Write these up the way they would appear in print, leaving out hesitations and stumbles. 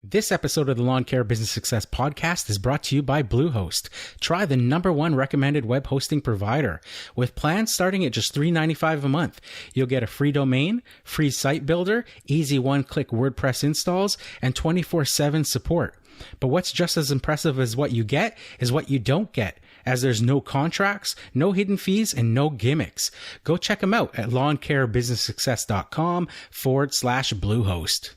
This episode of the Lawn Care Business Success Podcast is brought to you by Bluehost. Try the #1 recommended web hosting provider. With plans starting at just $3.95 a month, you'll get a free domain, free site builder, easy one-click WordPress installs, and 24/7 support. But what's just as impressive as what you get is what you don't get, as there's no contracts, no hidden fees, and no gimmicks. Go check them out at lawncarebusinesssuccess.com/Bluehost.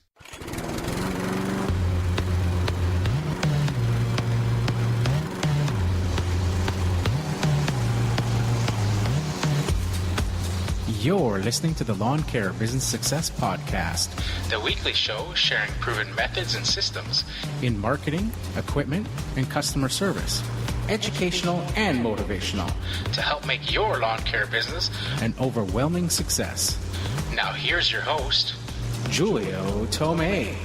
You're listening to the Lawn Care Business Success Podcast, the weekly show sharing proven methods and systems in marketing, equipment, and customer service, educational and motivational, to help make your lawn care business an overwhelming success. Now here's your host, Julio Tomei.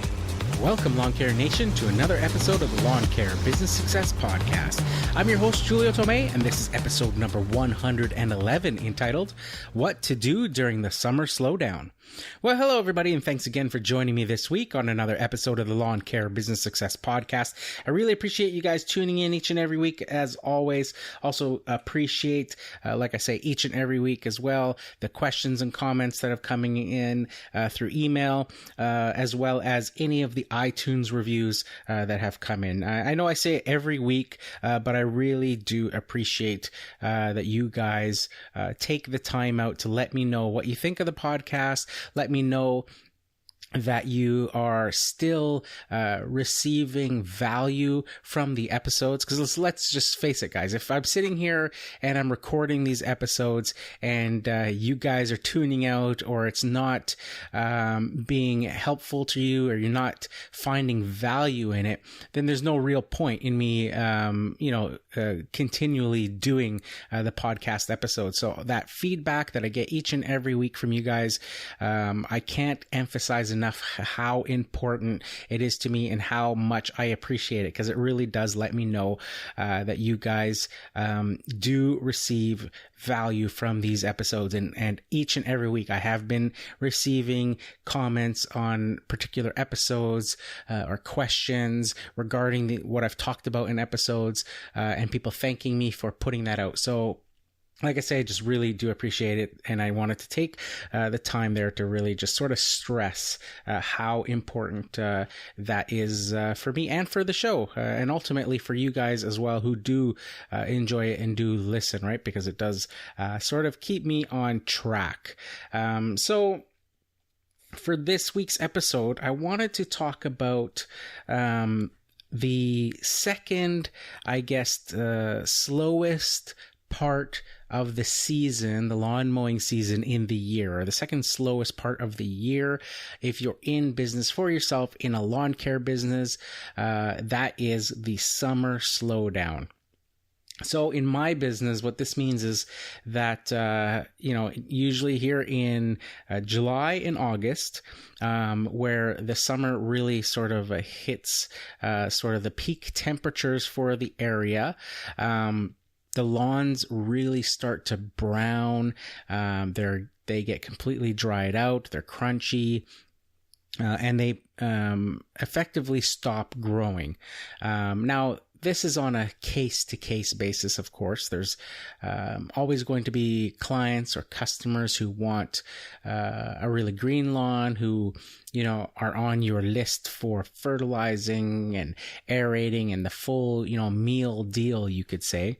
Welcome, Lawn Care Nation, to another episode of the Lawn Care Business Success Podcast. I'm your host, Julio Tomei, and this is episode number 111, entitled, What to Do During the Summer Slowdown. Well, hello, everybody, and thanks again for joining me this week on another episode of the Lawn Care Business Success Podcast. I really appreciate you guys tuning in each and every week, as always. Also appreciate, like I say, each and every week as well, the questions and comments that have coming in through email, as well as any of the iTunes reviews that have come in. I know I say it every week, but I really do appreciate that you guys take the time out to let me know what you think of the podcast. Let me know that you are still receiving value from the episodes, because let's just face it, guys, if I'm sitting here and I'm recording these episodes and you guys are tuning out, or it's not being helpful to you, or you're not finding value in it, then there's no real point in me continually doing the podcast episodes. So that feedback that I get each and every week from you guys, I can't emphasize enough how important it is to me and how much I appreciate it, because it really does let me know that you guys do receive value from these episodes. And each and every week I have been receiving comments on particular episodes or questions regarding what I've talked about in episodes, and people thanking me for putting that out. So like I say, I just really do appreciate it, and I wanted to take the time there to really just sort of stress how important that is for me and for the show, and ultimately for you guys as well who do enjoy it and do listen, right? Because it does sort of keep me on track. So for this week's episode, I wanted to talk about the second, I guess, slowest part of the season, the lawn mowing season in the year, or the second slowest part of the year. If you're in business for yourself in a lawn care business, that is the summer slowdown. So in my business, what this means is that, usually here in July and August, where the summer really sort of hits sort of the peak temperatures for the area, the lawns really start to brown. They get completely dried out. They're crunchy, and they effectively stop growing. Now, this is on a case-to-case basis, of course. There's always going to be clients or customers who want a really green lawn, who, are on your list for fertilizing and aerating and the full, meal deal, you could say.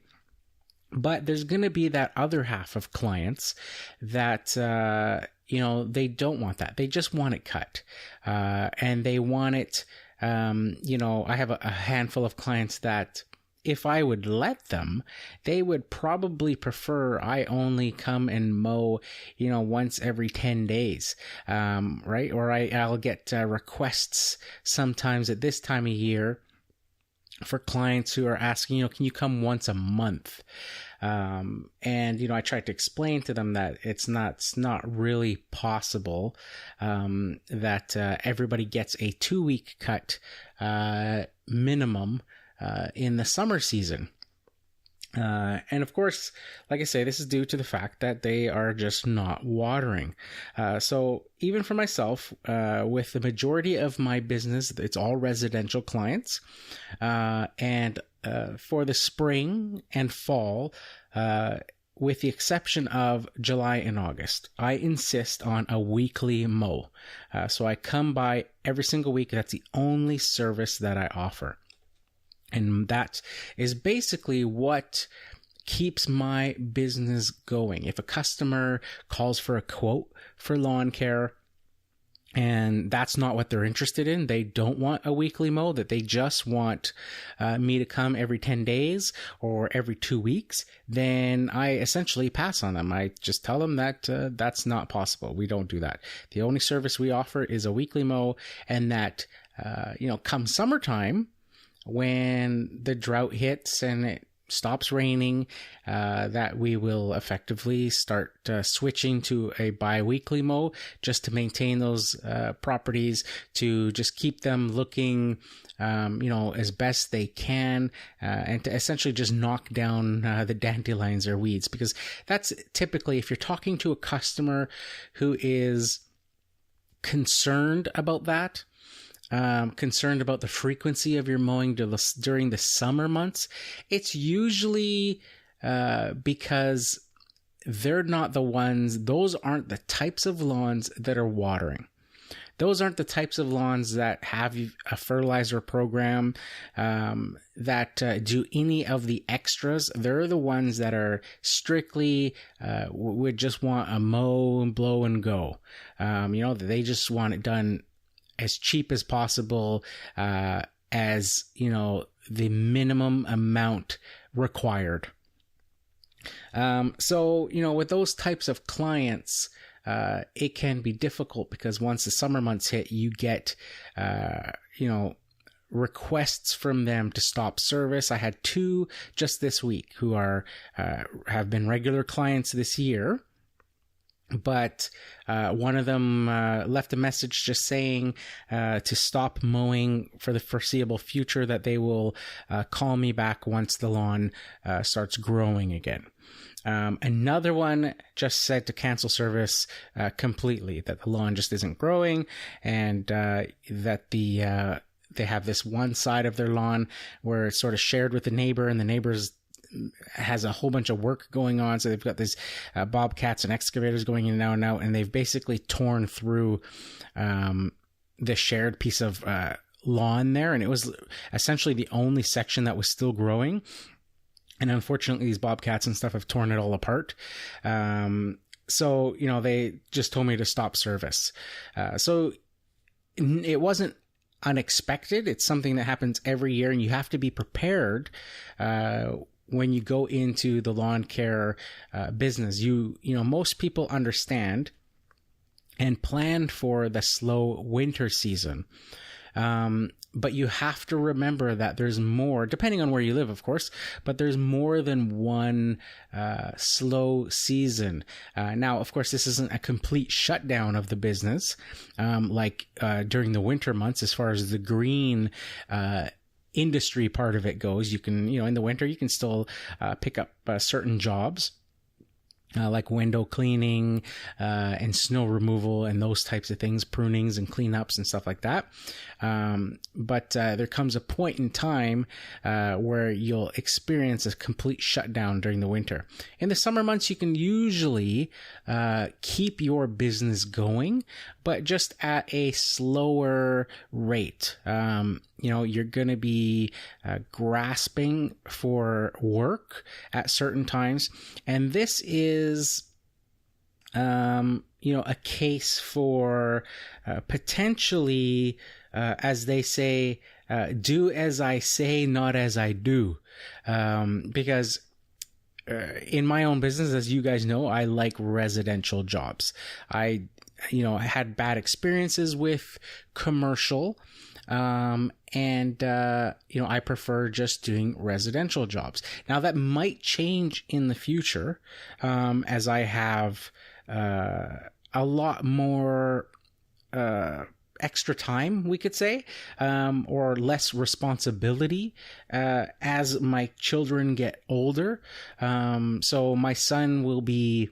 But there's going to be that other half of clients that, they don't want that. They just want it cut. And they want it, I have a handful of clients that if I would let them, they would probably prefer I only come and mow, once every 10 days, right? Or I'll get requests sometimes at this time of year for clients who are asking, can you come once a month? And, I tried to explain to them that it's not really possible, that everybody gets a 2-week cut minimum in the summer season. And of course, like I say, this is due to the fact that they are just not watering. So even for myself, with the majority of my business, it's all residential clients. And for the spring and fall, with the exception of July and August, I insist on a weekly mow. So I come by every single week. That's the only service that I offer. And that is basically what keeps my business going. If a customer calls for a quote for lawn care and that's not what they're interested in, they don't want a weekly mow, that they just want me to come every 10 days or every 2 weeks, then I essentially pass on them. I just tell them that that's not possible. We don't do that. The only service we offer is a weekly mow, and that, come summertime, when the drought hits and it stops raining, that we will effectively start switching to a bi-weekly mow, just to maintain those properties, to just keep them looking as best they can, and to essentially just knock down the dandelions or weeds, because that's typically, if you're talking to a customer who is concerned about that, concerned about the frequency of your mowing during the summer months, it's usually because they're not the ones, those aren't the types of lawns that are watering. Those aren't the types of lawns that have a fertilizer program, that do any of the extras. They're the ones that are strictly, would just want a mow and blow and go. They just want it done as cheap as possible, as, the minimum amount required. With those types of clients, it can be difficult, because once the summer months hit, you get, requests from them to stop service. I had 2 just this week who have been regular clients this year. But one of them left a message just saying to stop mowing for the foreseeable future, that they will call me back once the lawn starts growing again. Another one just said to cancel service completely, that the lawn just isn't growing, and that they have this one side of their lawn where it's sort of shared with the neighbor, and the neighbor's has a whole bunch of work going on. So they've got these bobcats and excavators going in and out, and they've basically torn through the shared piece of lawn there. And it was essentially the only section that was still growing. And unfortunately, these bobcats and stuff have torn it all apart. So, they just told me to stop service. So it wasn't unexpected. It's something that happens every year, and you have to be prepared when you go into the lawn care business. Most people understand and plan for the slow winter season. But you have to remember that there's more, depending on where you live, of course, but there's more than one slow season. Now, of course, this isn't a complete shutdown of the business, like during the winter months, as far as the green industry part of it goes. You can, in the winter, you can still pick up certain jobs. Like window cleaning and snow removal and those types of things, prunings and cleanups and stuff like that. But there comes a point in time where you'll experience a complete shutdown during the winter. In the summer months, you can usually keep your business going, but just at a slower rate. You're going to be grasping for work at certain times. And this is, a case for potentially, as they say, do as I say, not as I do. Because in my own business, as you guys know, I like residential jobs. I had bad experiences with commercial. I prefer just doing residential jobs. Now, that might change in the future, as I have a lot more extra time, we could say, or less responsibility as my children get older. So my son will be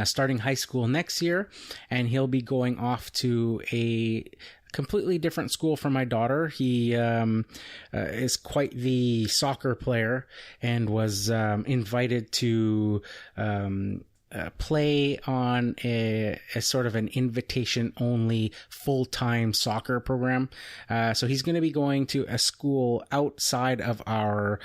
starting high school next year, and he'll be going off to a completely different school from my daughter. He is quite the soccer player and was invited to play on a sort of an invitation-only full-time soccer program. So he's going to be going to a school outside of our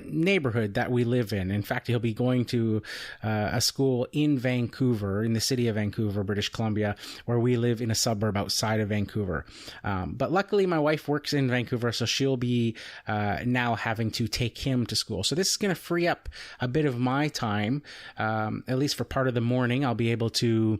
neighborhood that we live in. In fact, he'll be going to a school in Vancouver, in the city of Vancouver, British Columbia, where we live in a suburb outside of Vancouver. But luckily, my wife works in Vancouver, so she'll be now having to take him to school. So this is going to free up a bit of my time, at least for part of the morning. I'll be able to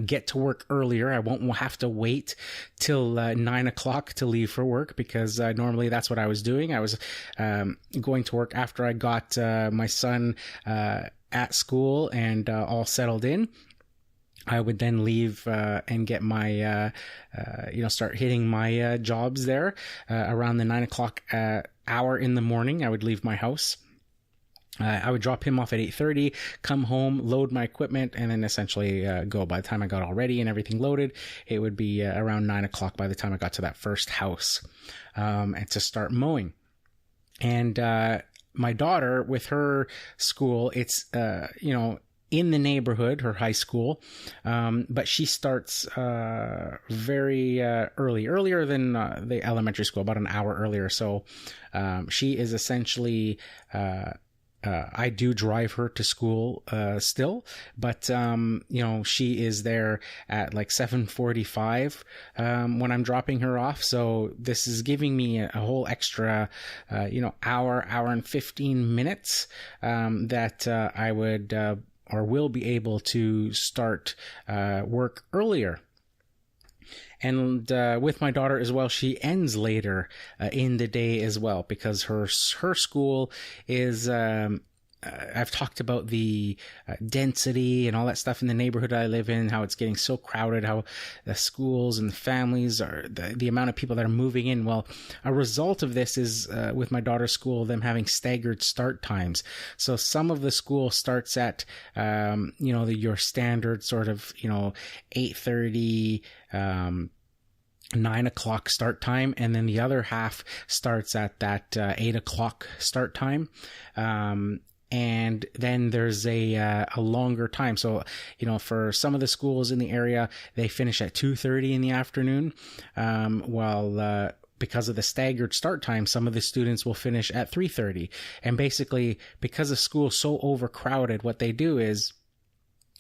get to work earlier. I won't have to wait till 9 o'clock to leave for work, because normally that's what I was doing. I was going to work after I got my son at school and all settled in. I would then leave and get my, start hitting my jobs there around the 9 o'clock hour in the morning. I would leave my house. I would drop him off at 8:30, come home, load my equipment, and then essentially go. By the time I got all ready and everything loaded, it would be around 9 o'clock by the time I got to that first house and to start mowing. And my daughter, with her school, it's, in the neighborhood, her high school, but she starts very earlier than the elementary school, about an hour earlier. So she is essentially... I do drive her to school still, but she is there at like 7:45 when I'm dropping her off. So this is giving me a whole extra hour and 15 minutes that I would or will be able to start work earlier. And with my daughter as well, she ends later in the day as well, because her school is... I've talked about the density and all that stuff in the neighborhood I live in, how it's getting so crowded, how the schools and the families are, the amount of people that are moving in. Well, a result of this is with my daughter's school, them having staggered start times. So some of the school starts at, your standard sort of, 8:30, 9 o'clock start time, and then the other half starts at that 8 o'clock start time. And then there's a longer time. So, for some of the schools in the area, they finish at 2:30 in the afternoon. While because of the staggered start time, some of the students will finish at 3:30. And basically, because the school's so overcrowded, what they do is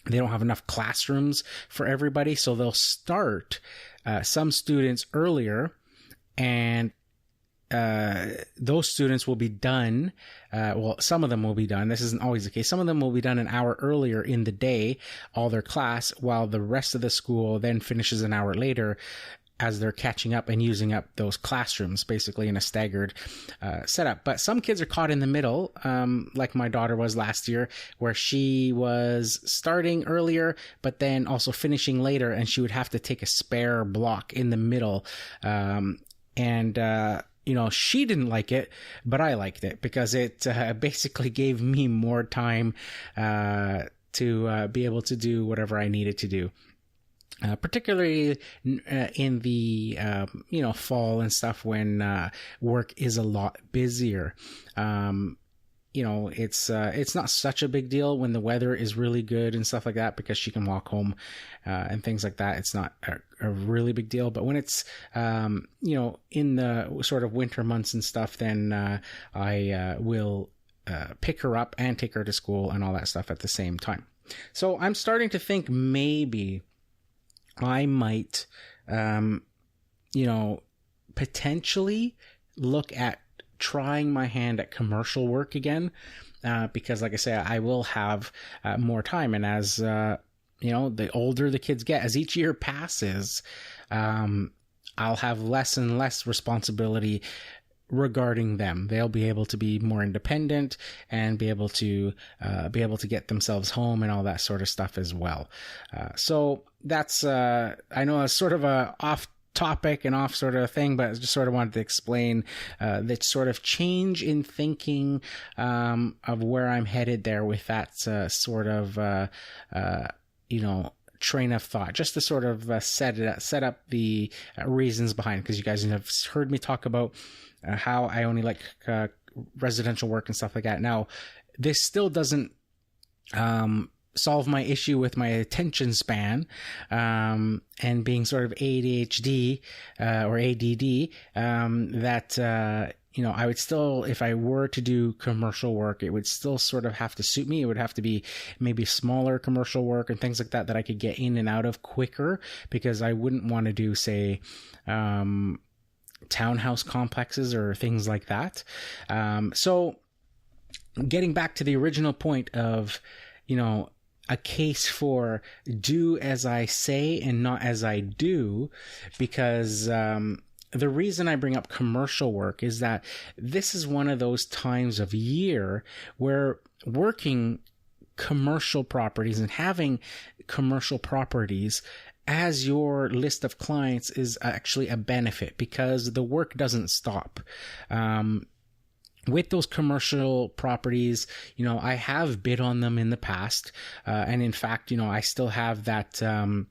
they don't have enough classrooms for everybody. So they'll start some students earlier, and those students will be done. Some of them will be done. This isn't always the case. Some of them will be done an hour earlier in the day, all their class, while the rest of the school then finishes an hour later as they're catching up and using up those classrooms, basically in a staggered setup. But some kids are caught in the middle, like my daughter was last year, where she was starting earlier, but then also finishing later, and she would have to take a spare block in the middle. She didn't like it, but I liked it, because it basically gave me more time to be able to do whatever I needed to do. Particularly in the fall and stuff, when work is a lot busier. It's not such a big deal when the weather is really good and stuff like that, because she can walk home and things like that. It's not a really big deal. But when it's in the sort of winter months and stuff, then I will pick her up and take her to school and all that stuff at the same time. So I'm starting to think maybe I might, potentially look at trying my hand at commercial work again, because like I say, I will have more time. And as, the older the kids get, as each year passes, I'll have less and less responsibility regarding them. They'll be able to be more independent and be able to get themselves home and all that sort of stuff as well. So that's I know it's sort of a off topic and off sort of thing, but I just sort of wanted to explain that sort of change in thinking of where I'm headed there with that sort of train of thought, just to sort of set up the reasons behind it, because you guys have heard me talk about how I only like residential work and stuff like that. Now, this still doesn't solve my issue with my attention span and being sort of ADHD or ADD, that I would still, if I were to do commercial work, it would still sort of have to suit me. It would have to be maybe smaller commercial work and things like that I could get in and out of quicker, because I wouldn't want to do, say, townhouse complexes or things like that. So getting back to the original point of, a case for do as I say and not as I do, because the reason I bring up commercial work is that this is one of those times of year where working commercial properties and having commercial properties as your list of clients is actually a benefit, because the work doesn't stop. With those commercial properties, I have bid on them in the past. And in fact, I still have that the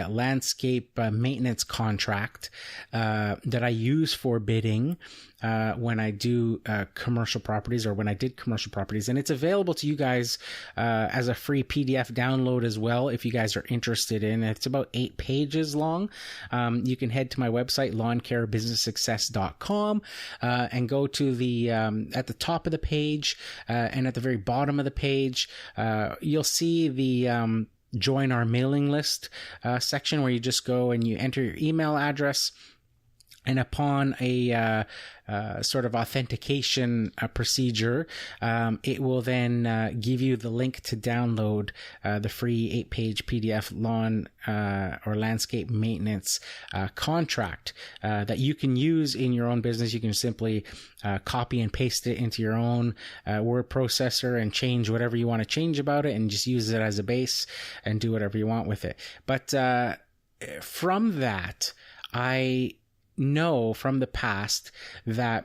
landscape maintenance contract that I use for bidding when I do commercial properties, or when I did commercial properties. And it's available to you guys as a free PDF download as well, if you guys are interested in. It's about 8 pages long. You can head to my website, lawncarebusinesssuccess.com, and go to the at the top of the page and at the very bottom of the page, you'll see the join our mailing list section, where you just go and you enter your email address, and upon a sort of authentication procedure, it will then give you the link to download the free 8-page PDF lawn or landscape maintenance contract that you can use in your own business. You can simply copy and paste it into your own word processor and change whatever you want to change about it, and just use it as a base and do whatever you want with it. But from that, I know from the past that,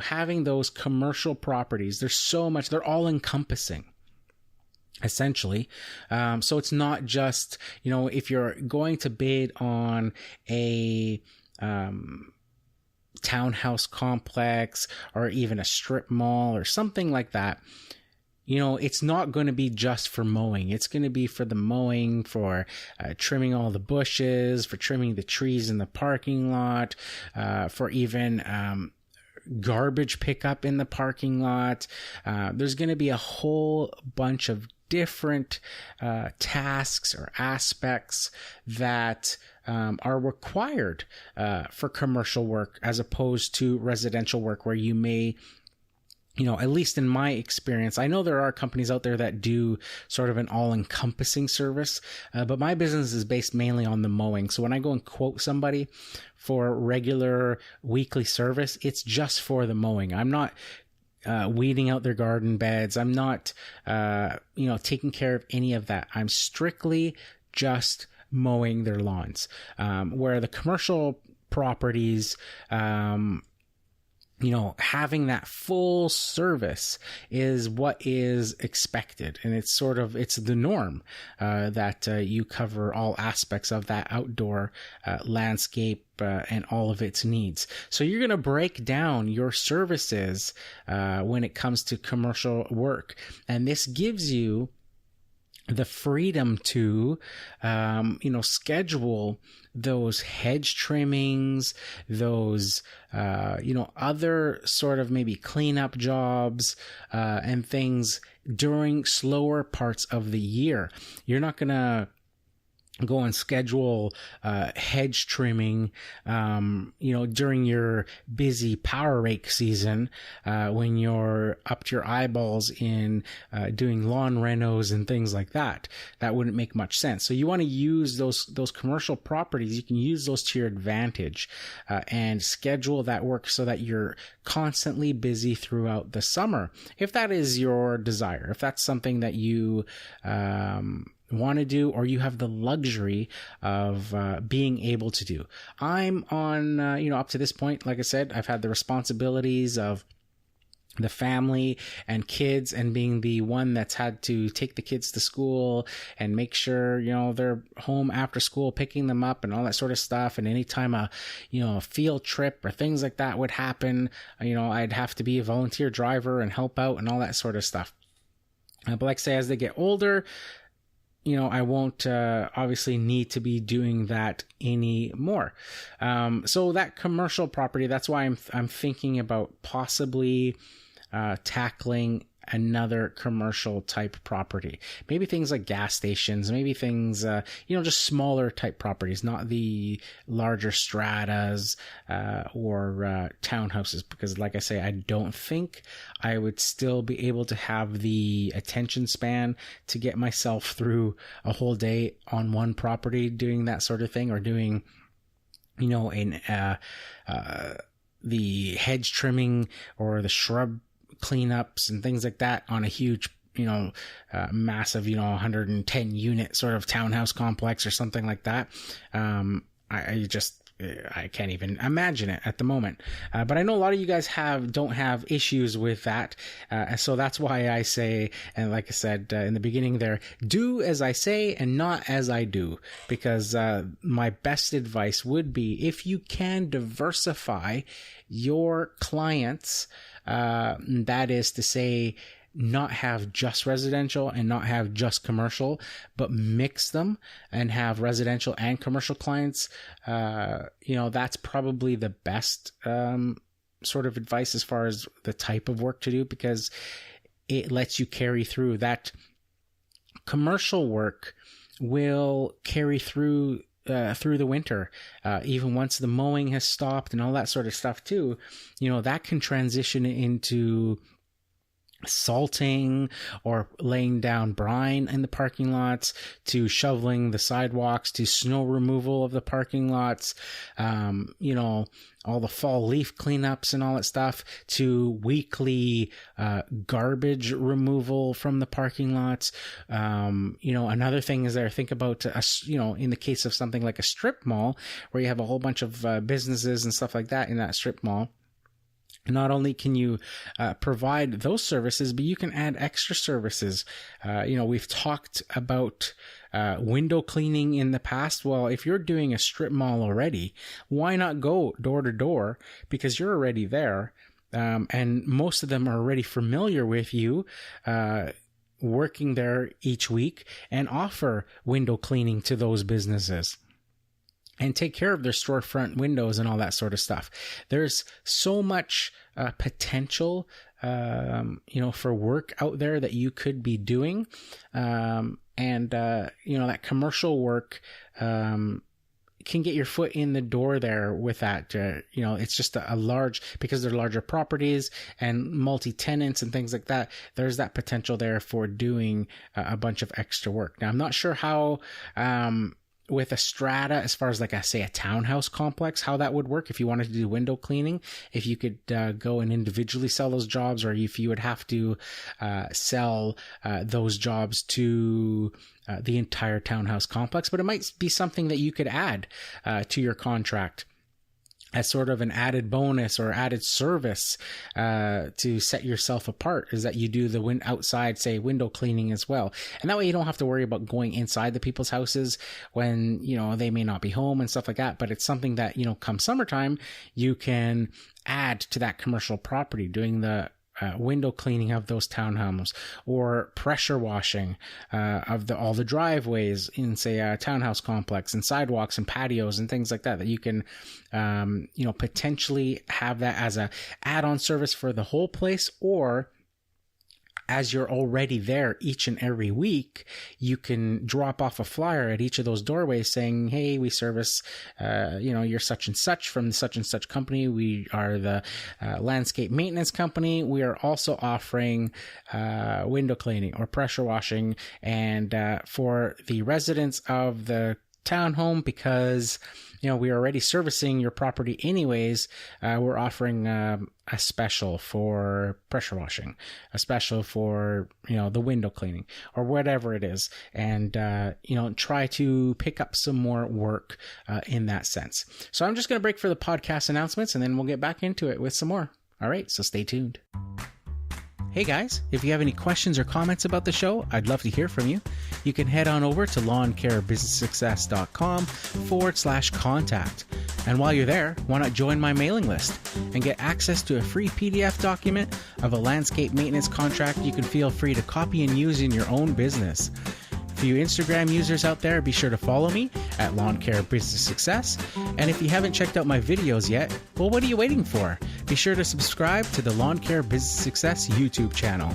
having those commercial properties, there's so much, they're all encompassing, essentially. So it's not just, if you're going to bid on a townhouse complex or even a strip mall or something like that, it's not going to be just for mowing. It's going to be for the mowing, for trimming all the bushes, for trimming the trees in the parking lot, for even garbage pickup in the parking lot. There's going to be a whole bunch of different tasks or aspects that are required for commercial work, as opposed to residential work, where you may, at least in my experience, I know there are companies out there that do sort of an all-encompassing service, but my business is based mainly on the mowing. So when I go and quote somebody for regular weekly service, it's just for the mowing. I'm not weeding out their garden beds. I'm not, taking care of any of that. I'm strictly just mowing their lawns. Where the commercial properties, having that full service is what is expected. And it's the norm that you cover all aspects of that outdoor landscape and all of its needs. So you're going to break down your services when it comes to commercial work. And this gives you the freedom to, schedule those hedge trimmings, those, other sort of maybe cleanup jobs, and things during slower parts of the year. You're not going to go and schedule hedge trimming, during your busy power rake season, when you're up to your eyeballs in doing lawn renos and things like that. That wouldn't make much sense. So you want to use those commercial properties. You can use those to your advantage, and schedule that work so that you're constantly busy throughout the summer, if that is your desire, if that's something that you want to do, or you have the luxury of being able to do. I'm on, up to this point, like I said, I've had the responsibilities of the family and kids, and being the one that's had to take the kids to school and make sure, they're home after school, picking them up and all that sort of stuff. And anytime a field trip or things like that would happen, I'd have to be a volunteer driver and help out and all that sort of stuff. But like I say, as they get older, I won't obviously need to be doing that anymore. So that commercial property, that's why I'm thinking about possibly tackling another commercial type property. Maybe things like gas stations, maybe things, just smaller type properties, not the larger stratas or townhouses, because like I say, I don't think I would still be able to have the attention span to get myself through a whole day on one property doing that sort of thing, or doing, the hedge trimming or the shrub cleanups and things like that on a huge, massive, 110 unit sort of townhouse complex or something like that. I can't even imagine it at the moment. But I know a lot of you guys don't have issues with that. And so that's why I say, and like I said in the beginning there, do as I say and not as I do. Because my best advice would be, if you can diversify your clients, that is to say, not have just residential and not have just commercial, but mix them and have residential and commercial clients, that's probably the best sort of advice as far as the type of work to do, because it lets you carry through. That commercial work will carry through the winter, even once the mowing has stopped and all that sort of stuff too. That can transition into salting or laying down brine in the parking lots, to shoveling the sidewalks, to snow removal of the parking lots, all the fall leaf cleanups and all that stuff, to weekly garbage removal from the parking lots. Another thing is there, think about, in the case of something like a strip mall, where you have a whole bunch of businesses and stuff like that in that strip mall. Not only can you provide those services, but you can add extra services. We've talked about window cleaning in the past. Well, if you're doing a strip mall already, why not go door to door? Because you're already there. And most of them are already familiar with you, working there each week, and offer window cleaning to those businesses and take care of their storefront windows and all that sort of stuff. There's so much potential, for work out there that you could be doing. That commercial work can get your foot in the door there with that. It's just a large, because they're larger properties and multi-tenants and things like that, there's that potential there for doing a bunch of extra work. Now, I'm not sure how... with a strata, as far as like a townhouse complex, how that would work if you wanted to do window cleaning, if you could go and individually sell those jobs, or if you would have to sell those jobs to the entire townhouse complex. But it might be something that you could add to your contract as sort of an added bonus or added service to set yourself apart, is that you do the outside, say, window cleaning as well. And that way you don't have to worry about going inside the people's houses when, they may not be home and stuff like that. But it's something that, come summertime, you can add to that commercial property, doing the window cleaning of those townhomes, or pressure washing of all the driveways in, say, a townhouse complex, and sidewalks and patios and things like that, that you can potentially have that as a add-on service for the whole place, or as you're already there each and every week, you can drop off a flyer at each of those doorways saying, hey, we service, you're such and such from such and such company. We are the landscape maintenance company. We are also offering window cleaning or pressure washing. And for the residents of the townhome, because we are already servicing your property anyways, we're offering a special for pressure washing, a special for the window cleaning, or whatever it is, and try to pick up some more work in that sense. So I'm just going to break for the podcast announcements, and then we'll get back into it with some more. All right, so stay tuned. Hey guys, if you have any questions or comments about the show, I'd love to hear from you. You can head on over to lawncarebusinesssuccess.com/contact. And while you're there, why not join my mailing list and get access to a free PDF document of a landscape maintenance contract you can feel free to copy and use in your own business. For you Instagram users out there, be sure to follow me at Lawn Care Business Success. And if you haven't checked out my videos yet, well, what are you waiting for? Be sure to subscribe to the Lawn Care Business Success YouTube channel.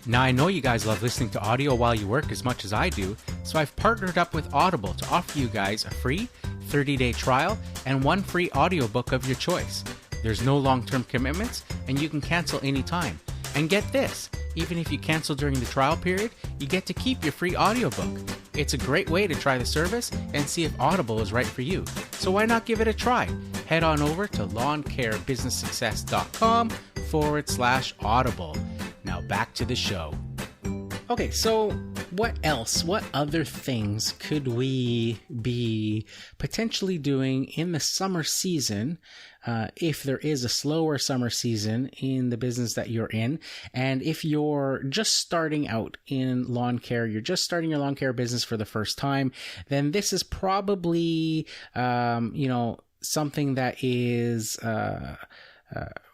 Now, I know you guys love listening to audio while you work as much as I do, so I've partnered up with Audible to offer you guys a free 30-day trial and one free audiobook of your choice. There's no long-term commitments, and you can cancel anytime. And get this, even if you cancel during the trial period, you get to keep your free audiobook. It's a great way to try the service and see if Audible is right for you. So why not give it a try? Head on over to lawncarebusinesssuccess.com/audible. Now back to the show. Okay, so what else? What other things could we be potentially doing in the summer season if there is a slower summer season in the business that you're in? And if you're just starting out in lawn care, you're just starting your lawn care business for the first time, then this is probably, something that is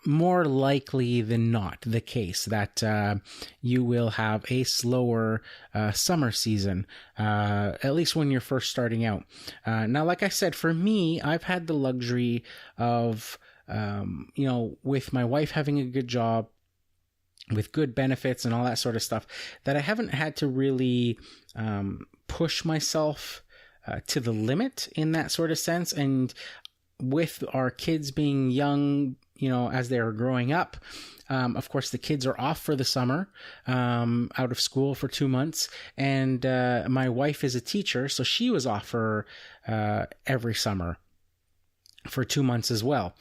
more likely than not the case that you will have a slower summer season, at least when you're first starting out. Now, like I said, for me, I've had the luxury of, with my wife having a good job, with good benefits and all that sort of stuff, that I haven't had to really push myself to the limit in that sort of sense. And with our kids being young, as they're growing up, of course, the kids are off for the summer, out of school for 2 months. And my wife is a teacher, so she was off for every summer for 2 months as well.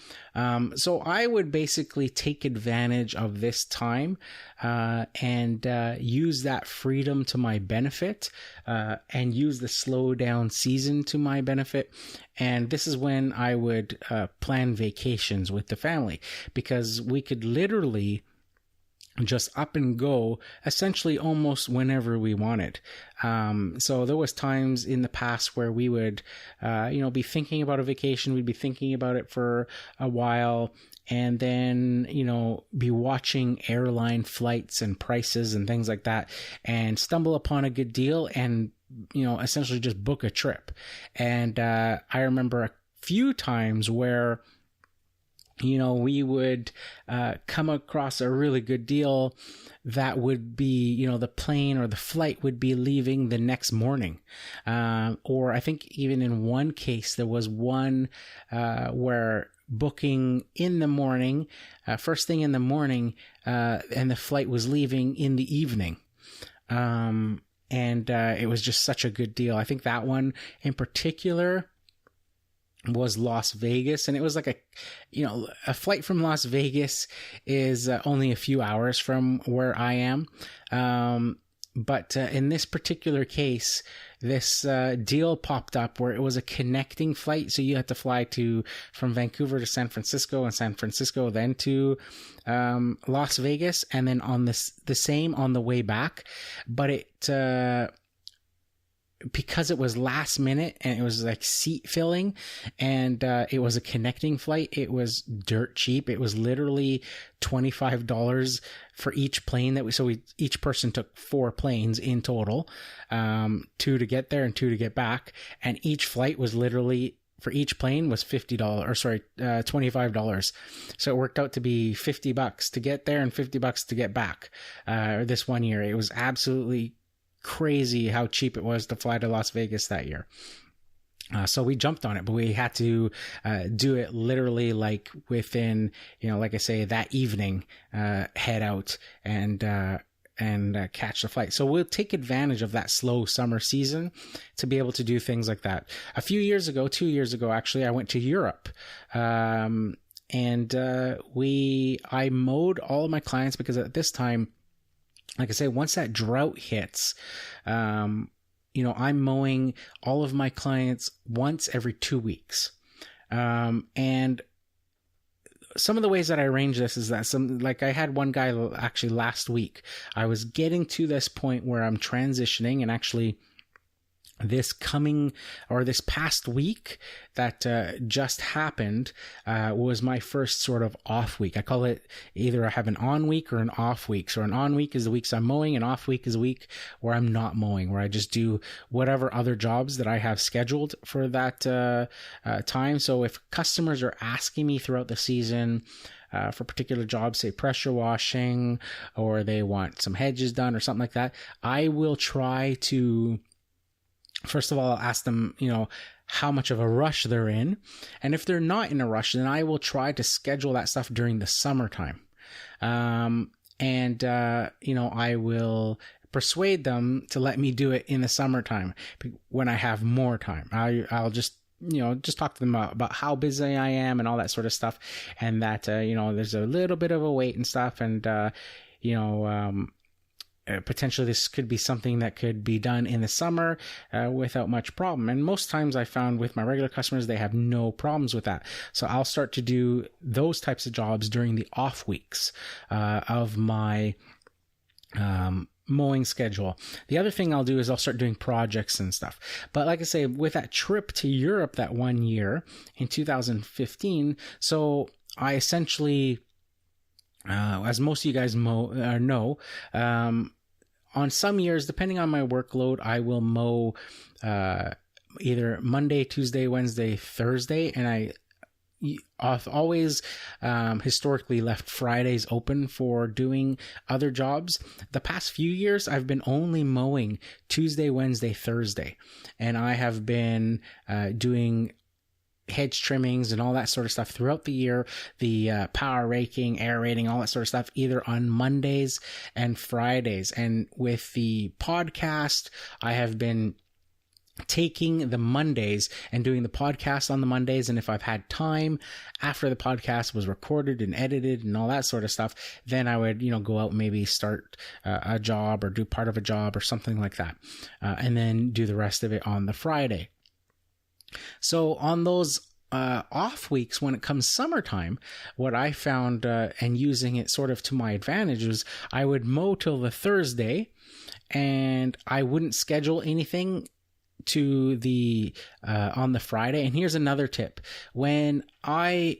So I would basically take advantage of this time and use that freedom to my benefit, and use the slow down season to my benefit. And this is when I would plan vacations with the family, because we could literally just up and go essentially almost whenever we wanted. So there was times in the past where we would, be thinking about a vacation. We'd be thinking about it for a while, and then, be watching airline flights and prices and things like that, and stumble upon a good deal and, essentially just book a trip. And I remember a few times where we would come across a really good deal that would be, the plane or the flight would be leaving the next morning. Or I think even in one case, there was one where booking in the morning, first thing in the morning, and the flight was leaving in the evening. And it was just such a good deal. I think that one in particular was Las Vegas, and it was like a flight from Las Vegas is only a few hours from where I am. But in this particular case, this deal popped up where it was a connecting flight. So you had to fly from Vancouver to San Francisco, and San Francisco then to Las Vegas, and then on the same on the way back. But it because it was last minute and it was like seat filling, and it was a connecting flight, it was dirt cheap. It was literally $25 for each plane each person took 4 planes in total, 2 to get there and 2 to get back. And each flight was literally for each plane was $50, or sorry, $25. So it worked out to be $50 to get there and $50 to get back. This one year, it was absolutely crazy how cheap it was to fly to Las Vegas that year. So we jumped on it, but we had to do it literally like within, like I say, that evening, head out and catch the flight. So we'll take advantage of that slow summer season to be able to do things like that. A few years ago, 2 years ago, actually, I went to Europe. I mowed all of my clients because at this time, like I say, once that drought hits, I'm mowing all of my clients once every 2 weeks. And some of the ways that I arrange this is that I had one guy actually last week. I was getting to this point where I'm transitioning, and actually this past week that just happened was my first sort of off week. I call it either I have an on week or an off week. So an on week is the weeks I'm mowing, an off week is a week where I'm not mowing, where I just do whatever other jobs that I have scheduled for that time. So if customers are asking me throughout the season for particular jobs, say pressure washing, or they want some hedges done or something like that, I will try to, first of all, I'll ask them, how much of a rush they're in. And if they're not in a rush, then I will try to schedule that stuff during the summertime. I will persuade them to let me do it in the summertime when I have more time. I'll just talk to them about how busy I am and all that sort of stuff. And that, there's a little bit of a wait and stuff. And, potentially this could be something that could be done in the summer without much problem. And most times I found with my regular customers, they have no problems with that. So I'll start to do those types of jobs during the off weeks of my mowing schedule. The other thing I'll do is I'll start doing projects and stuff. But like I say, with that trip to Europe that one year in 2015, so I essentially, as most of you guys know, on some years, depending on my workload, I will mow either Monday, Tuesday, Wednesday, Thursday, and I've always historically left Fridays open for doing other jobs. The past few years, I've been only mowing Tuesday, Wednesday, Thursday, and I have been doing hedge trimmings and all that sort of stuff throughout the year, the power raking, aerating, all that sort of stuff, either on Mondays and Fridays. And with the podcast, I have been taking the Mondays and doing the podcast on the Mondays. And if I've had time after the podcast was recorded and edited and all that sort of stuff, then I would, go out and maybe start a job or do part of a job or something like that. And then do the rest of it on the Friday. So on those off weeks, when it comes summertime, what I found and using it sort of to my advantage was I would mow till the Thursday, and I wouldn't schedule anything to the on the Friday. And here's another tip: when a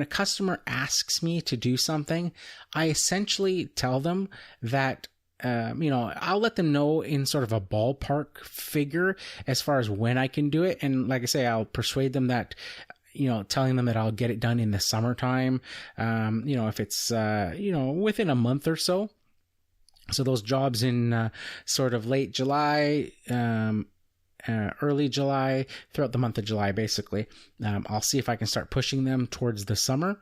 customer asks me to do something, I essentially tell them that I'll let them know in sort of a ballpark figure as far as when I can do it. And like I say, I'll persuade them that, telling them that I'll get it done in the summertime, if it's, within a month or so. So those jobs in sort of late July, early July, throughout the month of July, basically, I'll see if I can start pushing them towards the summer.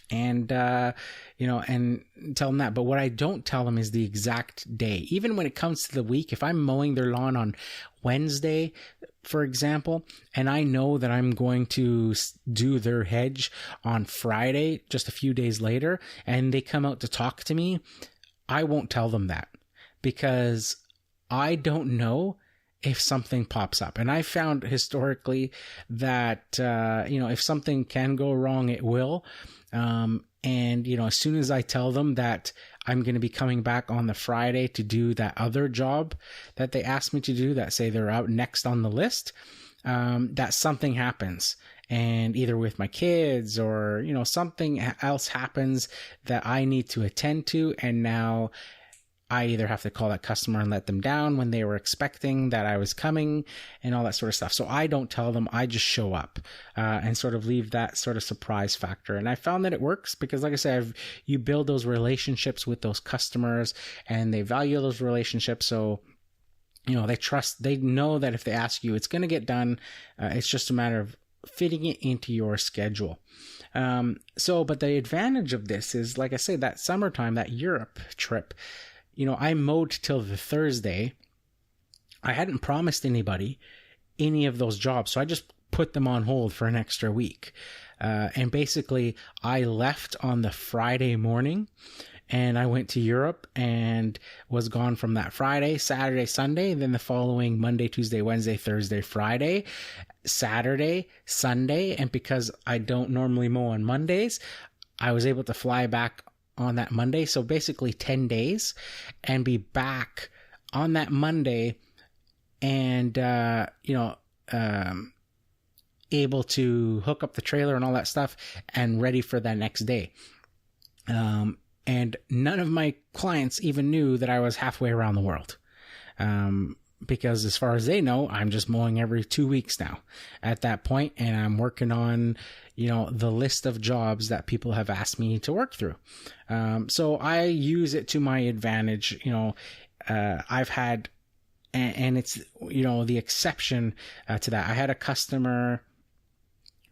And, and tell them that. But what I don't tell them is the exact day. Even when it comes to the week, if I'm mowing their lawn on Wednesday, for example, and I know that I'm going to do their hedge on Friday, just a few days later, and they come out to talk to me, I won't tell them that, because I don't know if something pops up. And I found historically that, if something can go wrong, it will. As soon as I tell them that I'm going to be coming back on the Friday to do that other job that they asked me to do, that say they're out next on the list, that something happens. And either with my kids or, something else happens that I need to attend to. And now I either have to call that customer and let them down when they were expecting that I was coming and all that sort of stuff. So I don't tell them, I just show up and sort of leave that sort of surprise factor. And I found that it works because, like I said, you build those relationships with those customers and they value those relationships. So, they know that if they ask you, it's going to get done. It's just a matter of fitting it into your schedule. But the advantage of this is, like I say, that summertime, that Europe trip, I mowed till the Thursday. I hadn't promised anybody any of those jobs, so I just put them on hold for an extra week. And basically, I left on the Friday morning, and I went to Europe and was gone from that Friday, Saturday, Sunday, then the following Monday, Tuesday, Wednesday, Thursday, Friday, Saturday, Sunday. And because I don't normally mow on Mondays, I was able to fly back on that Monday. So basically 10 days and be back on that Monday and, able to hook up the trailer and all that stuff and ready for that next day. And none of my clients even knew that I was halfway around the world. Because as far as they know, I'm just mowing every 2 weeks now at that point, and I'm working on, the list of jobs that people have asked me to work through. So I use it to my advantage. I've had, and it's, the exception to that. I had a customer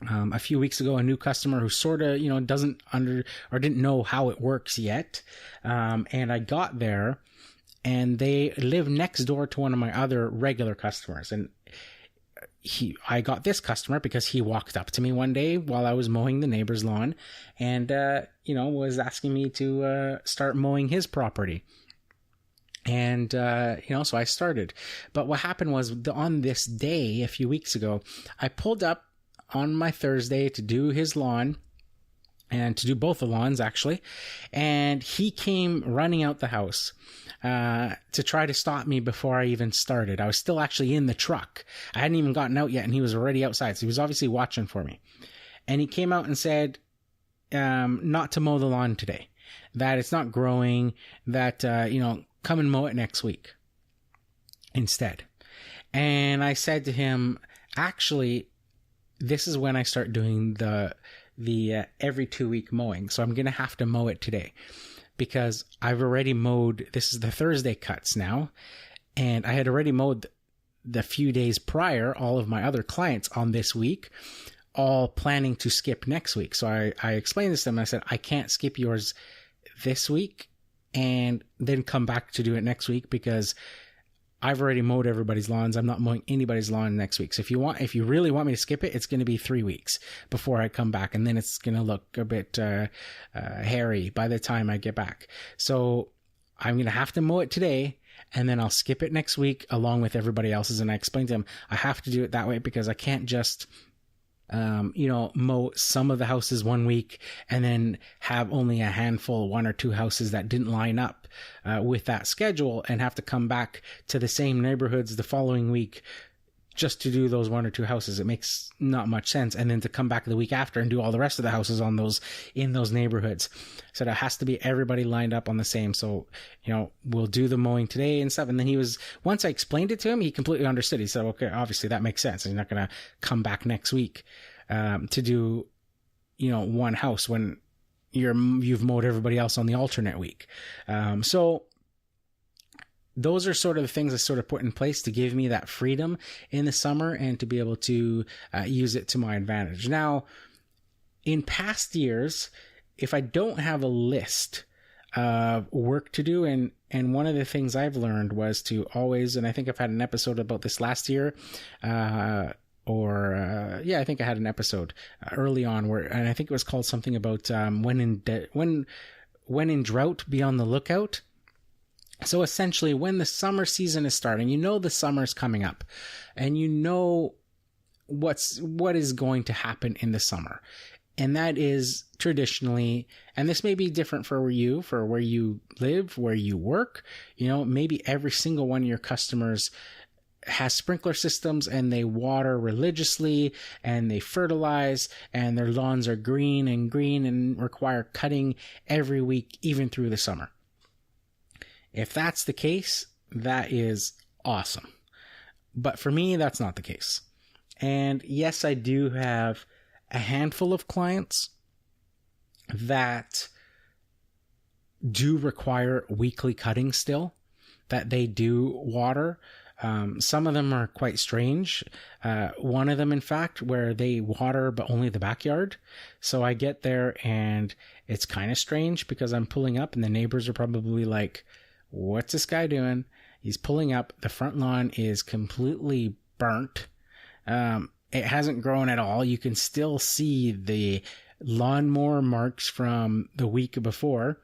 a few weeks ago, a new customer who sort of, didn't know how it works yet. And I got there, and they live next door to one of my other regular customers. And I got this customer because he walked up to me one day while I was mowing the neighbor's lawn and, was asking me to start mowing his property. And, so I started. But what happened was on this day, a few weeks ago, I pulled up on my Thursday to do his lawn and to do both the lawns, actually. And he came running out the house to try to stop me before I even started. I was still actually in the truck. I hadn't even gotten out yet, and he was already outside. So he was obviously watching for me. And he came out and said, not to mow the lawn today, that it's not growing, that, come and mow it next week instead. And I said to him, actually, this is when I start doing the every 2 week mowing. So I'm going to have to mow it today because I've already mowed. This is the Thursday cuts now. And I had already mowed the few days prior, all of my other clients on this week, all planning to skip next week. So I explained this to them. I said, I can't skip yours this week and then come back to do it next week because I've already mowed everybody's lawns. I'm not mowing anybody's lawn next week. So if you really want me to skip it, it's going to be 3 weeks before I come back. And then it's going to look a bit hairy by the time I get back. So I'm going to have to mow it today, and then I'll skip it next week along with everybody else's. And I explained to him, I have to do it that way because I can't just mow some of the houses 1 week and then have only a handful, 1 or 2 houses that didn't line up with that schedule and have to come back to the same neighborhoods the following week just to do those 1 or 2 houses. It makes not much sense. And then to come back the week after and do all the rest of the houses in those neighborhoods. So there has to be everybody lined up on the same. So, we'll do the mowing today and stuff. And then once I explained it to him, he completely understood. He said, okay, obviously that makes sense. He's not going to come back next week, to do, one house when you've mowed everybody else on the alternate week. So those are sort of the things I sort of put in place to give me that freedom in the summer and to be able to use it to my advantage. Now, in past years, if I don't have a list of work to do, and one of the things I've learned was to always, and I think I've had an episode about this last year, I think I had an episode early on and I think it was called something about when in drought, be on the lookout. So essentially, when the summer season is starting, the summer's coming up, and what is going to happen in the summer. And that is traditionally, and this may be different for where you live, where you work, maybe every single one of your customers has sprinkler systems and they water religiously and they fertilize and their lawns are green and require cutting every week, even through the summer. If that's the case, that is awesome. But for me, that's not the case. And yes, I do have a handful of clients that do require weekly cutting still, that they do water. Some of them are quite strange. One of them, in fact, where they water but only the backyard. So I get there and it's kind of strange because I'm pulling up and the neighbors are probably like, what's this guy doing? He's pulling up. The front lawn is completely burnt. It hasn't grown at all. You can still see the lawnmower marks from the week before.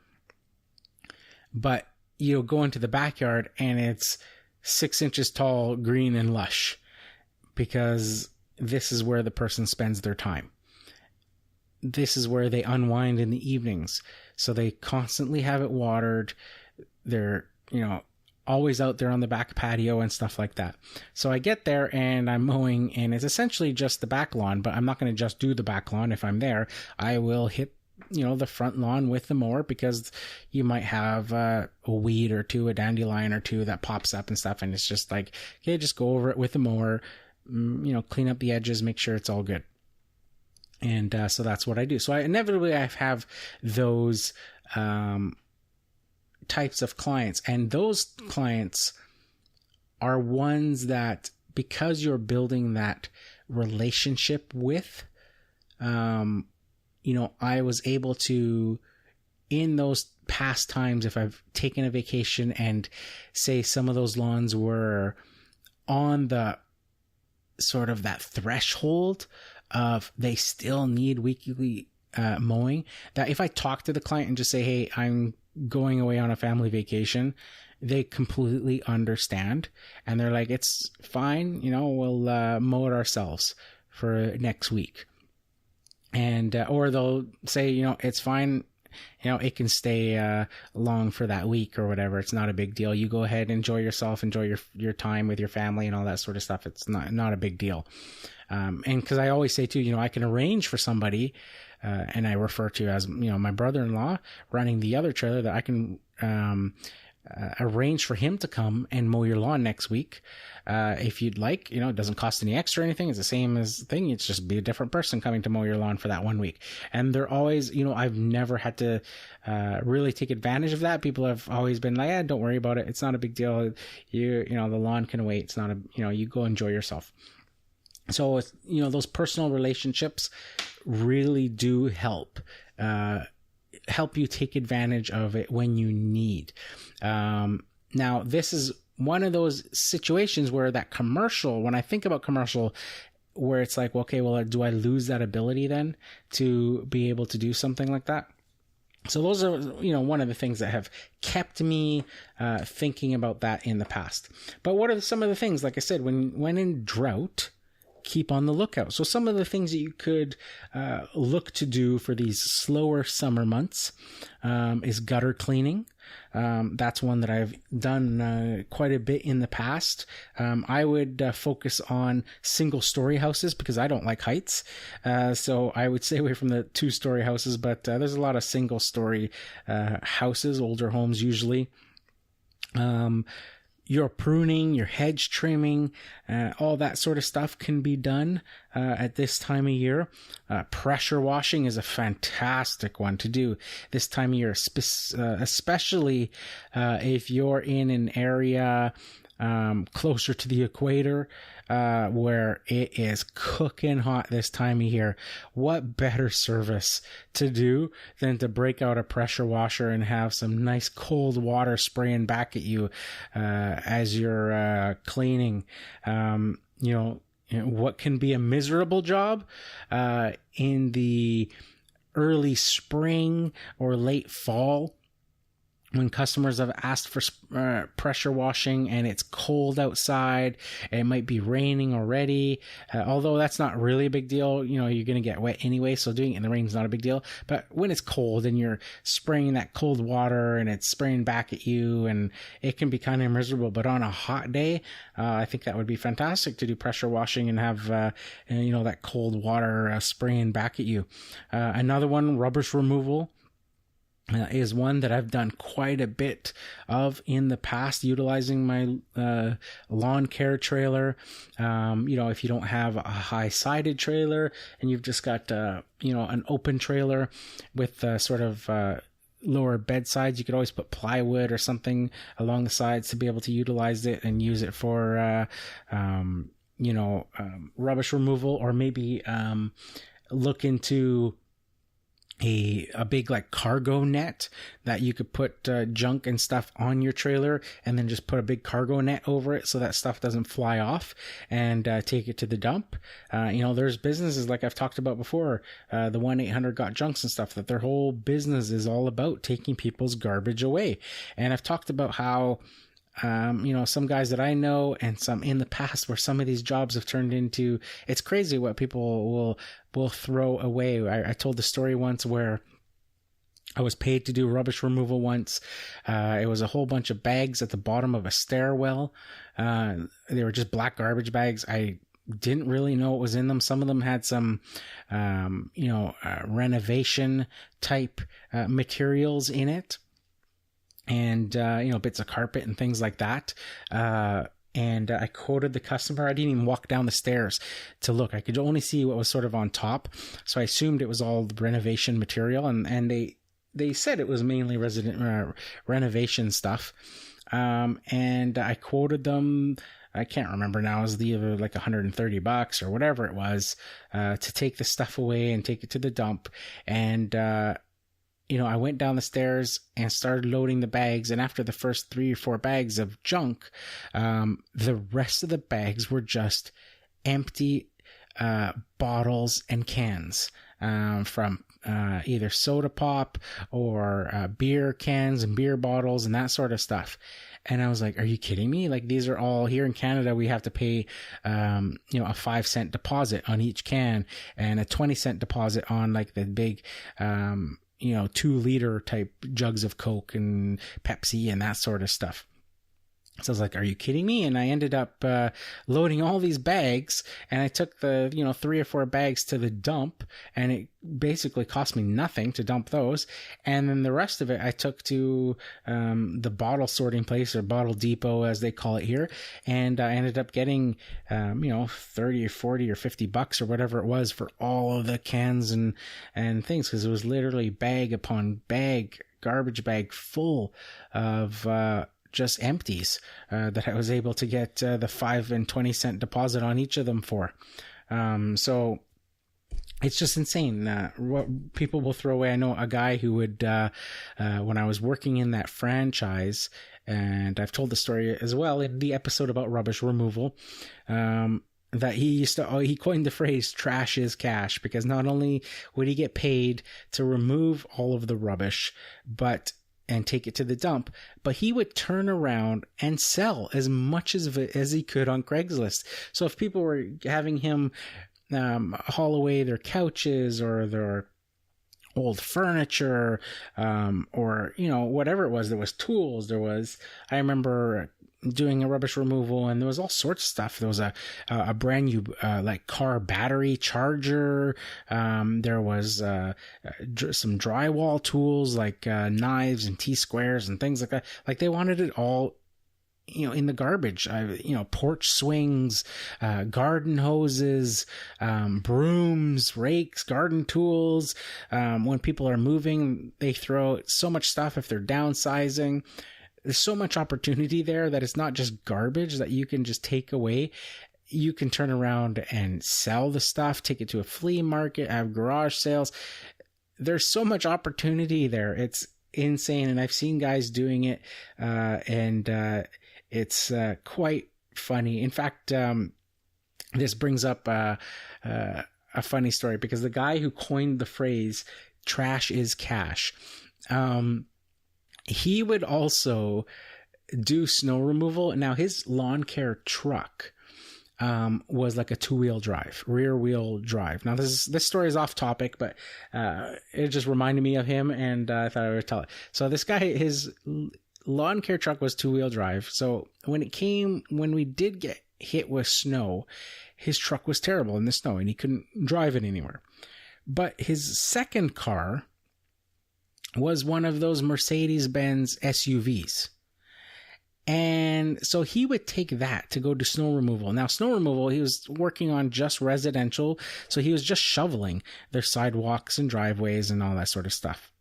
But you'll go into the backyard and it's 6 inches tall, green and lush, because this is where the person spends their time. This is where they unwind in the evenings. So they constantly have it watered. They're, always out there on the back patio and stuff like that. So I get there and I'm mowing, and it's essentially just the back lawn, but I'm not going to just do the back lawn. If I'm there, I will hit the front lawn with the mower, because you might have a weed or two, a dandelion or two that pops up and stuff. And it's just like, okay, just go over it with the mower, clean up the edges, make sure it's all good. And so that's what I do. So I have those types of clients. And those clients are ones that, because you're building that relationship with, I was able to, in those past times, if I've taken a vacation and say some of those lawns were on the sort of that threshold of they still need weekly mowing, that if I talk to the client and just say, hey, I'm going away on a family vacation, they completely understand. And they're like, it's fine, we'll mow it ourselves for next week. And, or they'll say, it's fine, it can stay long for that week or whatever. It's not a big deal. You go ahead, enjoy yourself, enjoy your time with your family and all that sort of stuff. It's not a big deal. And because I always say too, I can arrange for somebody, and I refer to as, my brother-in-law running the other trailer, that I can arrange for him to come and mow your lawn next week. If you'd like, it doesn't cost any extra or anything. It's the same as thing. It's just be a different person coming to mow your lawn for that 1 week. And they're always, I've never had to really take advantage of that. People have always been like, don't worry about it. It's not a big deal. The lawn can wait. It's not you go enjoy yourself. So, it's, those personal relationships really do help you take advantage of it when you need. Now, this is one of those situations where that commercial, when I think about commercial, where it's like, okay, well, do I lose that ability then to be able to do something like that? So those are, one of the things that have kept me thinking about that in the past. But what are some of the things, like I said, when in drought, keep on the lookout. So some of the things that you could look to do for these slower summer months is gutter cleaning. That's one that I've done quite a bit in the past. I would focus on single-story houses because I don't like heights. So I would stay away from the two-story houses, but there's a lot of single-story houses, older homes usually. Your pruning, your hedge trimming, all that sort of stuff can be done at this time of year. Pressure washing is a fantastic one to do this time of year, especially if you're in an area closer to the equator, where it is cooking hot this time of year. What better service to do than to break out a pressure washer and have some nice cold water spraying back at you as you're cleaning? What can be a miserable job in the early spring or late fall, when customers have asked for pressure washing and it's cold outside, and it might be raining already, although that's not really a big deal. You're going to get wet anyway, so doing it in the rain is not a big deal. But when it's cold and you're spraying that cold water and it's spraying back at you, and it can be kind of miserable. But on a hot day, I think that would be fantastic to do pressure washing and have that cold water spraying back at you. Another one, rubbish removal. is one that I've done quite a bit of in the past, utilizing my lawn care trailer. If you don't have a high-sided trailer and you've just got, an open trailer with sort of lower bed sides, you could always put plywood or something along the sides to be able to utilize it and use it for, rubbish removal, or maybe look into a big like cargo net that you could put junk and stuff on your trailer, and then just put a big cargo net over it so that stuff doesn't fly off, and take it to the dump. There's businesses like I've talked about before, the 1-800-GOT-JUNKS and stuff, that their whole business is all about taking people's garbage away. And I've talked about how some guys that I know and some in the past where some of these jobs have turned into, it's crazy what people will throw away. I told the story once where I was paid to do rubbish removal once. It was a whole bunch of bags at the bottom of a stairwell. They were just black garbage bags. I didn't really know what was in them. Some of them had some, renovation type materials in it. And, bits of carpet and things like that. And I quoted the customer. I didn't even walk down the stairs to look. I could only see what was sort of on top. So I assumed it was all the renovation material. And they said it was mainly renovation stuff. And I quoted them, I can't remember now, it was either like $130 or whatever it was, to take the stuff away and take it to the dump. And, I went down the stairs and started loading the bags. And after the first 3 or 4 bags of junk, the rest of the bags were just empty bottles and cans from either soda pop or beer cans and beer bottles and that sort of stuff. And I was like, are you kidding me? Like, these are all here in Canada. We have to pay, a 5-cent deposit on each can and a 20-cent deposit on like the big, 2-liter type jugs of Coke and Pepsi and that sort of stuff. So I was like, are you kidding me? And I ended up loading all these bags, and I took the 3 or 4 bags to the dump, and it basically cost me nothing to dump those. And then the rest of it I took to the bottle sorting place, or bottle depot as they call it here, and I ended up getting 30 or 40 or $50 or whatever it was for all of the cans and things, because it was literally bag upon bag, garbage bag full of just empties that I was able to get the 5 and 20-cent deposit on each of them for. So it's just insane what people will throw away. I know a guy who would, when I was working in that franchise, and I've told the story as well in the episode about rubbish removal, that he coined the phrase trash is cash, because not only would he get paid to remove all of the rubbish, and take it to the dump, but he would turn around and sell as much as he could on Craigslist. So if people were having him haul away their couches or their old furniture, or whatever it was, there was tools, I remember doing a rubbish removal, and there was all sorts of stuff. There was a brand new like car battery charger. There was some drywall tools like knives and T-squares and things like that. Like, they wanted it all in the garbage. Porch swings, garden hoses, brooms, rakes, garden tools. When people are moving, they throw so much stuff if they're downsizing. There's so much opportunity there that it's not just garbage that you can just take away. You can turn around and sell the stuff, take it to a flea market, have garage sales. There's so much opportunity there. It's insane. And I've seen guys doing it, and it's quite funny. In fact, this brings up a funny story, because the guy who coined the phrase trash is cash, he would also do snow removal. Now, his lawn care truck was like a 2-wheel drive, rear wheel drive. Now, this story is off topic, but it just reminded me of him, and I thought I would tell it. So this guy, his lawn care truck was 2-wheel drive. So when we did get hit with snow, his truck was terrible in the snow, and he couldn't drive it anywhere. But his second car was one of those Mercedes-Benz SUVs. And so he would take that to go do snow removal. Now, snow removal, he was working on just residential, so he was just shoveling their sidewalks and driveways and all that sort of stuff.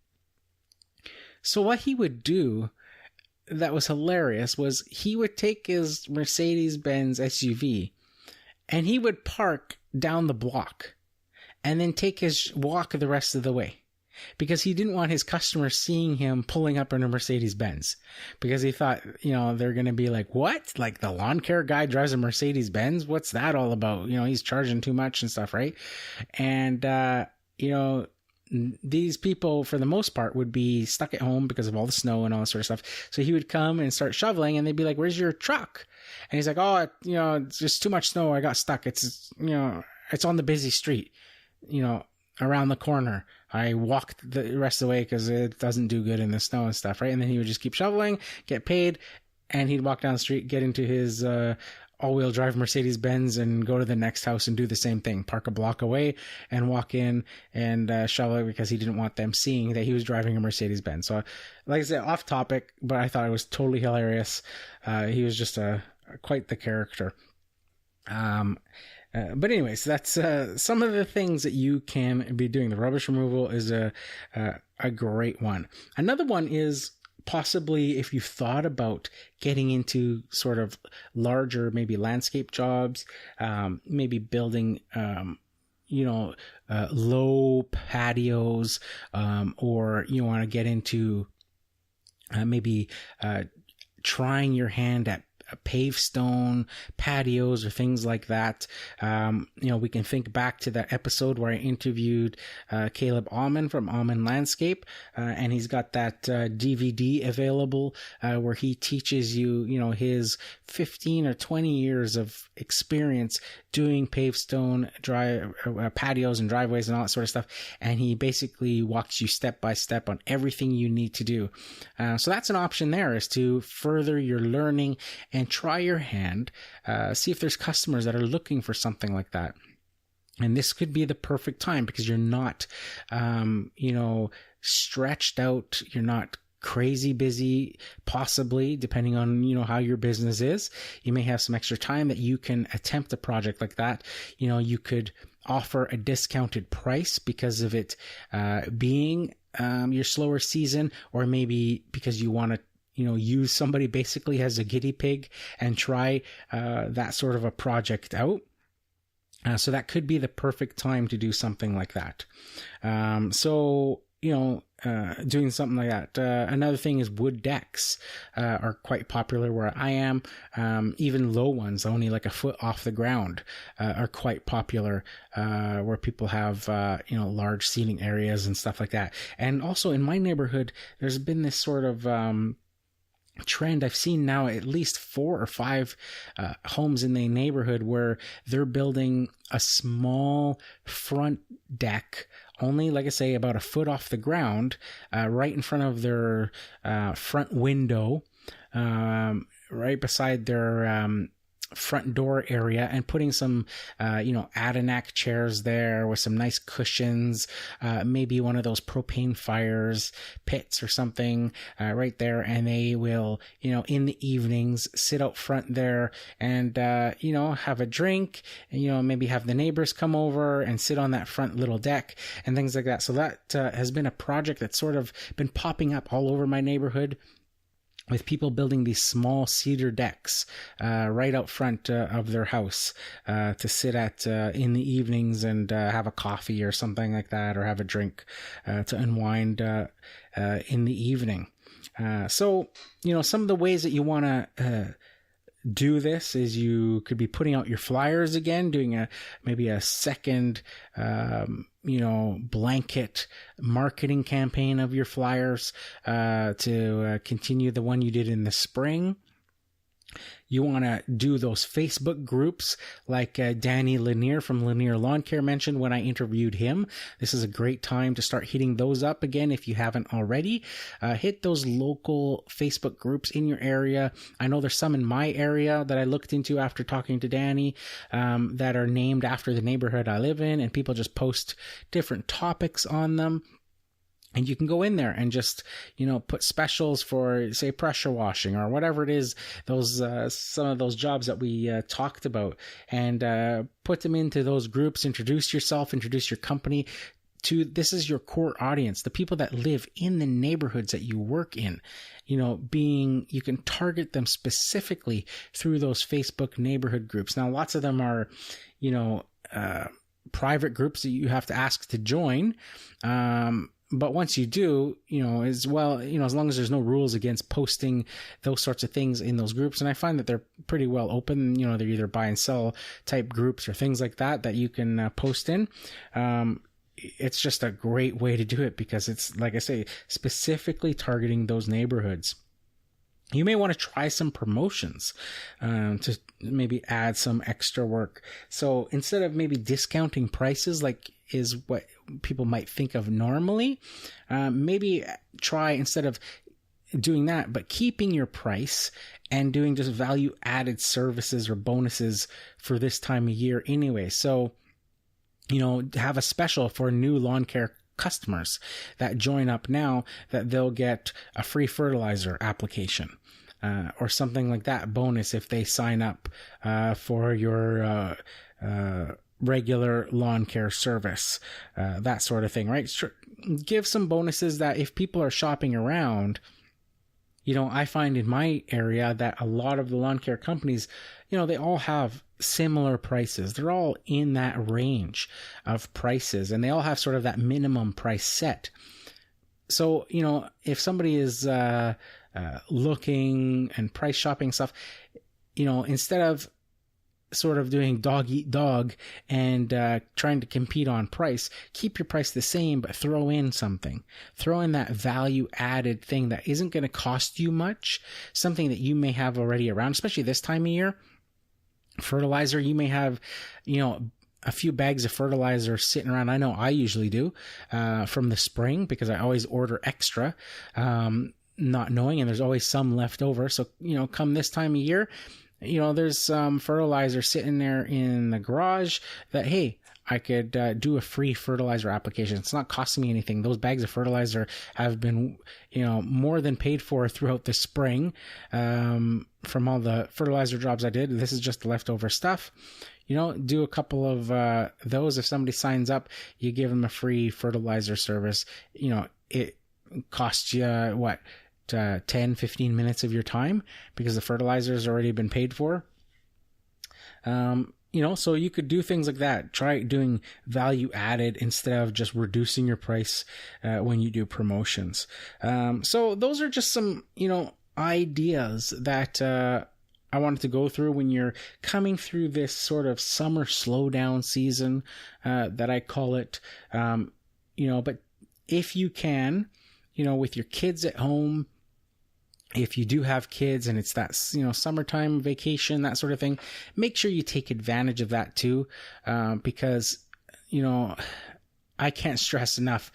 So what he would do that was hilarious was he would take his Mercedes-Benz SUV and he would park down the block and then take his walk the rest of the way, because he didn't want his customers seeing him pulling up in a Mercedes-Benz, because he thought, they're going to be like, what? Like, the lawn care guy drives a Mercedes-Benz? What's that all about? He's charging too much and stuff, right? And, these people, for the most part, would be stuck at home because of all the snow and all that sort of stuff. So he would come and start shoveling, and they'd be like, where's your truck? And he's like, oh, it's just too much snow. I got stuck. It's on the busy street, around the corner. I walked the rest of the way because it doesn't do good in the snow and stuff, right? And then he would just keep shoveling, get paid, and he'd walk down the street, get into his all-wheel drive Mercedes-Benz and go to the next house and do the same thing, park a block away and walk in and shovel it, because he didn't want them seeing that he was driving a Mercedes-Benz. So, like I said, off topic, but I thought it was totally hilarious. He was just quite the character. But anyways, that's some of the things that you can be doing. The rubbish removal is a great one. Another one is possibly if you've thought about getting into sort of larger, maybe landscape jobs, maybe building, low patios, or you want to get into maybe trying your hand at paved stone patios or things like that. We can think back to that episode where I interviewed Caleb Alman from Alman Landscape, and he's got that DVD available where he teaches you, his 15 or 20 years of experience doing paved stone patios and driveways and all that sort of stuff, and he basically walks you step by step on everything you need to do. So that's an option there, is to further your learning and try your hand, see if there's customers that are looking for something like that. And this could be the perfect time, because you're not, stretched out. You're not crazy busy, possibly, depending on, how your business is. You may have some extra time that you can attempt a project like that. You could offer a discounted price because of it being your slower season, or maybe because you want to use somebody basically as a guinea pig and try that sort of a project out. So that could be the perfect time to do something like that. Doing something like that. Another thing is wood decks are quite popular where I am. Even low ones, only like a foot off the ground, are quite popular, where people have, large seating areas and stuff like that. And also in my neighborhood, there's been this sort of trend. I've seen now at least 4 or 5 homes in the neighborhood where they're building a small front deck, only, like I say, about a foot off the ground, right in front of their front window, right beside their front door area, and putting some, Adirondack chairs there with some nice cushions, maybe one of those propane fires pits or something, right there. And they will, in the evenings sit out front there and, have a drink, and, maybe have the neighbors come over and sit on that front little deck and things like that. So that has been a project that's sort of been popping up all over my neighborhood, with people building these small cedar decks right out front of their house to sit at in the evenings and have a coffee or something like that, or have a drink to unwind in the evening. So, some of the ways that you want to do this is you could be putting out your flyers again, doing maybe a second blanket marketing campaign of your flyers to continue the one you did in the spring. You want to do those Facebook groups like Danny Lanier from Lanier Lawn Care mentioned when I interviewed him. This is a great time to start hitting those up again if you haven't already. Hit those local Facebook groups in your area. I know there's some in my area that I looked into after talking to Danny that are named after the neighborhood I live in, and people just post different topics on them. And you can go in there and just, put specials for, say, pressure washing or whatever it is, those some of those jobs that we talked about, and put them into those groups. Introduce yourself, introduce your company to, this is your core audience, the people that live in the neighborhoods that you work in. You can target them specifically through those Facebook neighborhood groups. Now, lots of them are, private groups that you have to ask to join. But once you do, as well, as long as there's no rules against posting those sorts of things in those groups. And I find that they're pretty well open. They're either buy and sell type groups or things like that you can post in. It's just a great way to do it because it's, like I say, specifically targeting those neighborhoods. You may want to try some promotions to maybe add some extra work. So instead of maybe discounting prices like is what people might think of normally, maybe try, instead of doing that, but keeping your price and doing just value added services or bonuses for this time of year anyway. So, have a special for new lawn care customers that join up now, that they'll get a free fertilizer application or something like that bonus if they sign up for your regular lawn care service, that sort of thing, right? Give some bonuses that if people are shopping around, I find in my area that a lot of the lawn care companies, they all have similar prices. They're all in that range of prices, and they all have sort of that minimum price set. So, if somebody is looking and price shopping stuff, instead of sort of doing dog eat dog and trying to compete on price, keep your price the same, but throw in something. Throw in that value added thing that isn't going to cost you much, something that you may have already around, especially this time of year. Fertilizer, you may have, a few bags of fertilizer sitting around. I know I usually do from the spring, because I always order extra, not knowing, and there's always some left over. So, come this time of year, there's some fertilizer sitting there in the garage that, hey, I could do a free fertilizer application. It's not costing me anything. Those bags of fertilizer have been, more than paid for throughout the spring from all the fertilizer jobs I did. This is just the leftover stuff. Do a couple of those. If somebody signs up, you give them a free fertilizer service. It costs you, what, 10, 15 minutes of your time because the fertilizer has already been paid for. So you could do things like that. Try doing value added instead of just reducing your price when you do promotions. So those are just some, ideas that I wanted to go through when you're coming through this sort of summer slowdown season that I call it. But if you can, with your kids at home, if you do have kids and it's that, summertime vacation, that sort of thing, make sure you take advantage of that too. Because, I can't stress enough.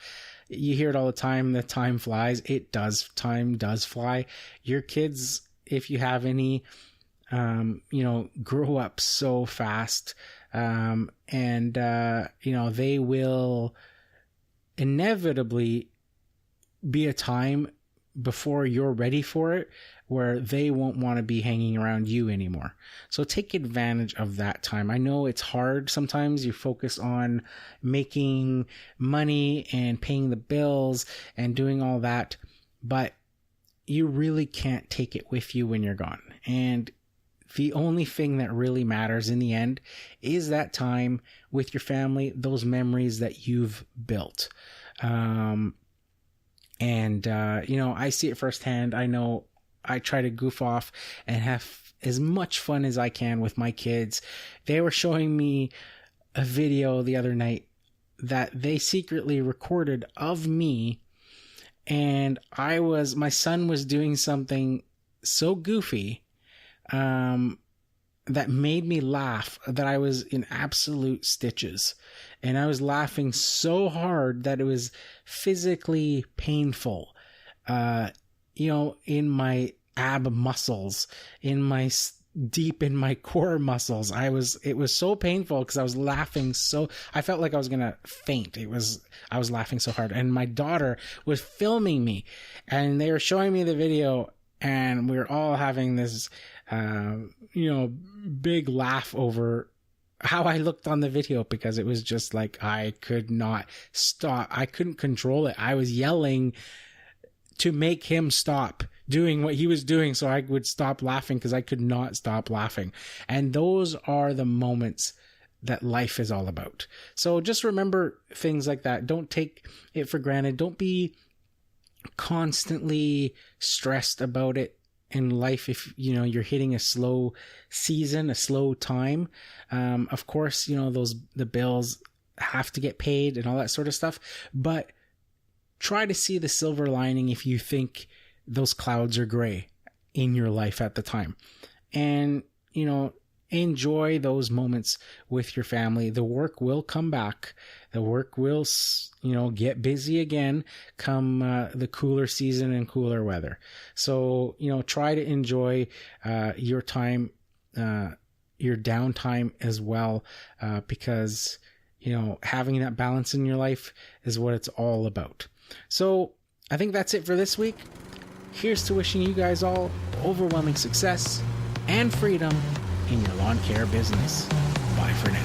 You hear it all the time. The time flies. It does. Time does fly. Your kids, if you have any, grow up so fast. They will inevitably be a time before you're ready for it where they won't want to be hanging around you anymore. So take advantage of that time. I know it's hard sometimes. You focus on making money and paying the bills and doing all that, but you really can't take it with you when you're gone. And the only thing that really matters in the end is that time with your family, those memories that you've built. I see it firsthand. I know I try to goof off and have as much fun as I can with my kids. They were showing me a video the other night that they secretly recorded of me, and my son was doing something so goofy that made me laugh that I was in absolute stitches. And I was laughing so hard that it was physically painful, in my ab muscles, in my deep in my core muscles. It was so painful because I was laughing I felt like I was gonna faint. I was laughing so hard, and my daughter was filming me, and they were showing me the video, and we were all having this big laugh over how I looked on the video, because it was just like I could not stop. I couldn't control it. I was yelling to make him stop doing what he was doing so I would stop laughing, because I could not stop laughing. And those are the moments that life is all about. So just remember things like that. Don't take it for granted. Don't be constantly stressed about it in life. If you're hitting a slow season, a slow time, of course, the bills have to get paid and all that sort of stuff, but try to see the silver lining if you think those clouds are gray in your life at the time. And, enjoy those moments with your family. The work will come back. The work will, get busy again come the cooler season and cooler weather. So, try to enjoy your time, your downtime as well, because, having that balance in your life is what it's all about. So I think that's it for this week. Here's to wishing you guys all overwhelming success and freedom in your lawn care business. Bye for now.